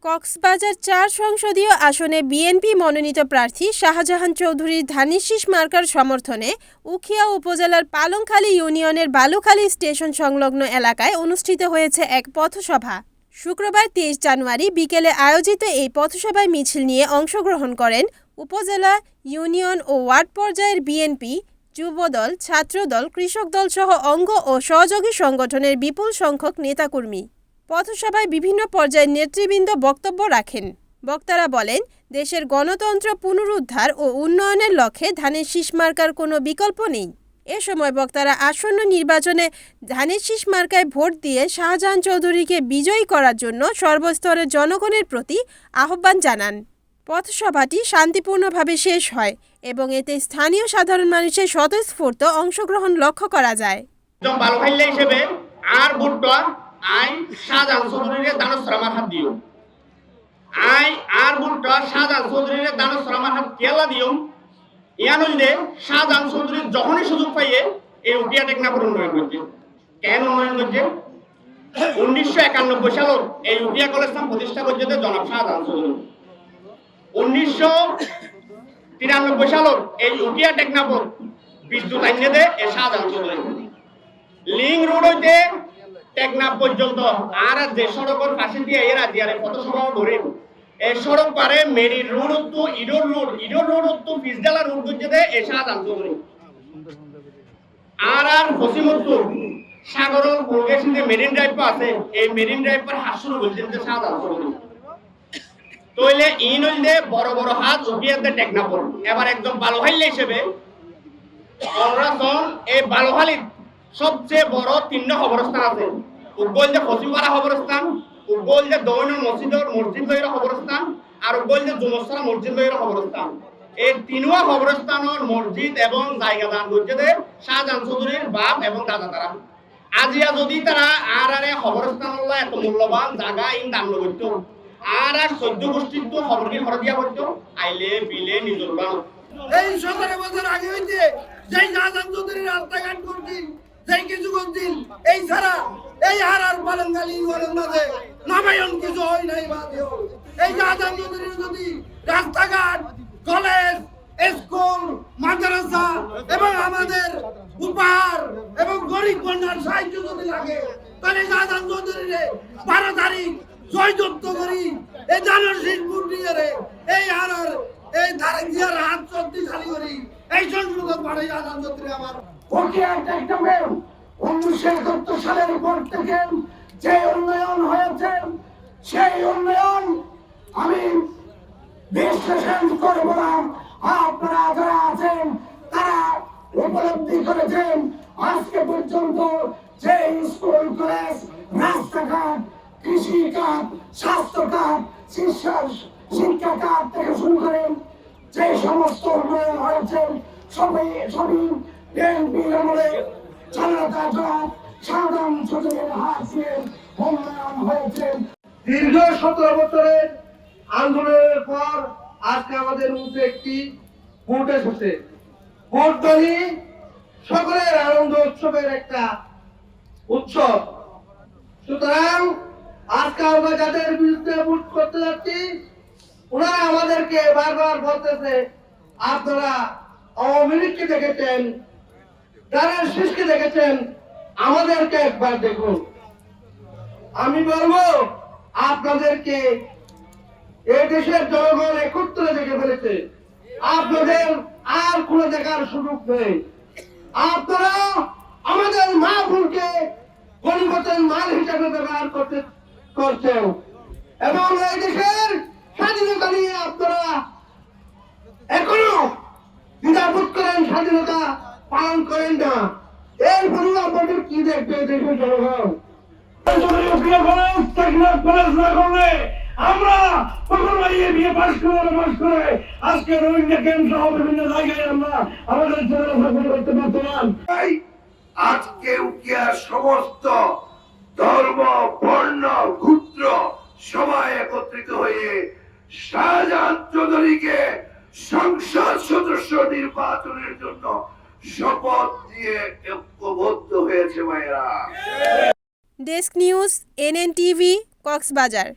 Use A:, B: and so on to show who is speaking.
A: কক্সবাজার ৪ সংসদীয় আসনে বিএনপি মনোনীত প্রার্থী শাহজাহান চৌধুরীর ধানের শীষ মার্কার সমর্থনে উখিয়া উপজেলার পালংখালী ইউনিয়নের বালুখালী স্টেশন সংলগ্ন এলাকায় অনুষ্ঠিত হয়েছে এক পথসভা। শুক্রবার ২৩ জানুয়ারি বিকেলে আয়োজিত এই পথসভায় মিছিল নিয়ে অংশগ্রহণ করেন উপজেলা, ইউনিয়ন ও ওয়ার্ড পর্যায়ের বিএনপি, যুবদল, ছাত্রদল, কৃষক দলসহ অঙ্গ ও সহযোগী সংগঠনের বিপুল সংখ্যক নেতাকর্মী। পথসভায় বিভিন্ন পর্যায়ের নেতৃবৃন্দ বক্তব্য রাখেন। বক্তারা বলেন, দেশের গণতন্ত্র পুনরুদ্ধার ও উন্নয়নের লক্ষ্যে ধানের শীষ মার্কার কোনো বিকল্প নেই। এ সময় বক্তারা আসন্ন নির্বাচনে ধানের শীষ মার্কায় ভোট দিয়ে শাহজাহান চৌধুরীকে বিজয়ী করার জন্য সর্বস্তরের জনগণের প্রতি আহ্বান জানান। পথসভাটি শান্তিপূর্ণভাবে শেষ হয় এবং এতে স্থানীয় সাধারণ মানুষের স্বতঃস্ফূর্ত অংশগ্রহণ লক্ষ্য করা যায়।
B: আই শাহজাহান চৌধুরীর দানশ্রমার হাত দিও, আই আর বুলটা শাহজাহান চৌধুরীর দানশ্রমার হাত কেলা দিও। ইয়ান হইলে শাহজাহান চৌধুরী যখনই সুযোগ পাইয়ে এই উকিয়া টেকনাফের উন্নয়ন করছে। কেন উন্নয়ন করছে? 1991 সালত এই উকিয়া কলেজ প্রতিষ্ঠা করছে জনাব শাহজাহান চৌধুরী। 1993 সালত এই উকিয়া টেকনাফর বিদ্যুৎ আইনে দেয় এই শাহজাহান চৌধুরী। লিং রোড হইতে টেকনাফ পর্যন্ত আর যে সড়কের পাশে দিয়ে এরা দিয়ারে পথসভা ধরে এই সড়ক পারে মেরি রোড তো ইডোর রোড তো পিসডালা রোড করছে দে এই শাহজাহান চৌধুরী। আর পশ্চিমত্ব সাগরল কোলগেশনে মেরিন ড্রাইভ আছে, এই মেরিন ড্রাইভ পর হাত শুরু করছে শাহজাহান চৌধুরী। তইলে ইন হইলে বড় বড় হাত উঠিয়াতে টেকনাফর। এবার একদম বালুখালী হিসেবে এই বালুখালীর সবচেয়ে বড় ৩টা খবরস্থান আছে। উগল যে ফসিপাড়া খবরস্থান, উগল যে দৈনুল মসজিদ লইরা খবরস্থান, আর উগল যে জুমসরা মসজিদ লইরা খবরস্থান। এই তিনটা খবরস্থানের মসজিদ এবং জায়গা দান করছে শাহজাহান চৌধুরীর বাপ এবং দাদা তারা। আজিয়া যদি তারা আর খবরস্থান এত মূল্যবান জায়গা ইন দান করত আর ১৪ গোষ্ঠীর তো খবর কি খরচ দিয়া করতো আইলে বিলে নিজের বান।
C: এই ১৭ বছর আগে হইতে যে শাহজাহান চৌধুরীর রাস্তাঘাট করছি, সেই কিছু করছেন এই ছাড়া এই আর পালংখালী ইউনিয়নের মাঝে নামায়ন কিছু হয় নাই। এই শাহজাহান চৌধুরীর যদি রাস্তাঘাট, কলেজ, স্কুল, মাদ্রাসা এবং আমাদের উপহার এবং গরিব কন্যার সাহায্য যদি লাগে, তাহলে শাহজাহান চৌধুরীর ১২ তারিখ জয়যুক্ত করি এই জানুয়ারি শিল্পুর নিয়ে এই আর এই ধারেক দিয়ার হাত শক্তিশালী করি এই সংসদ পাড়ে শাহজাহান চৌধুরী আমার
D: 1971 সালের পর থেকে যে উন্নয়ন হয়েছে সেই উন্নয়ন আমি বিশ্লেষণ করব না। আপনারা যারা আছেন তারা উপলব্ধি করেছেন আজকে পর্যন্ত যে স্কুল, কলেজ, রাস্তাঘাট, কৃষি খাত, স্বাস্থ্য খাত, শিক্ষা খাত থেকে শুরু করে যে সমস্ত উন্নয়ন হয়েছে সবই বিএনপির আমলে
C: দীর্ঘ ১৭ বছরের আন্দোলনের পর আজকে আমাদের মধ্যে একটি ভোট এসেছে। ভোটদানি সকলের আনন্দ উৎসবের একটা উৎসব। সুতরাং আজকে আমরা যাদের বিরুদ্ধে ভোট করতে যাচ্ছি ওনারা আমাদেরকে বারবার বলতেছে আপনারা আওয়ামী লীগকে দেখেছেন, ধানের শীষকে দেখেছেন, আমাদেরকে একবার দেখুন। আমি বলবো আপনাদেরকে এই দেশের জনগণ একত্রে দেখে ফেলেছে, আপনাদের আর কোন দেখার সুযোগ নেই। আপনারা আমাদের মা বোনকে গণিমতের মাল হিসাবে ব্যবহার করছেন এবং এই দেশের স্বাধীনতা নিয়ে আপনারা এখনো দ্বিধাবোধ করেন, স্বাধীনতা পালন করেন না। এর ফলে আপনাদের কি দেখবে দেশের জনগণ? আমরা বিয়ে পাস করে আজকে রোহিঙ্গা ক্যাম্প সহ বিভিন্ন জায়গায় আমরা আমাদের করতে পারতাম।
D: আজকে উকিয়ার সমস্ত ধর্ম, বর্ণ, গোত্র সবাই একত্রিত হয়ে শাহজাহান চৌধুরীকে সংসদ সদস্য নির্বাচনের জন্য শপথ দিয়ে ঐক্যবদ্ধ হয়েছে ভাইরা।
A: Desk news, NN TV, Cox's Bazar.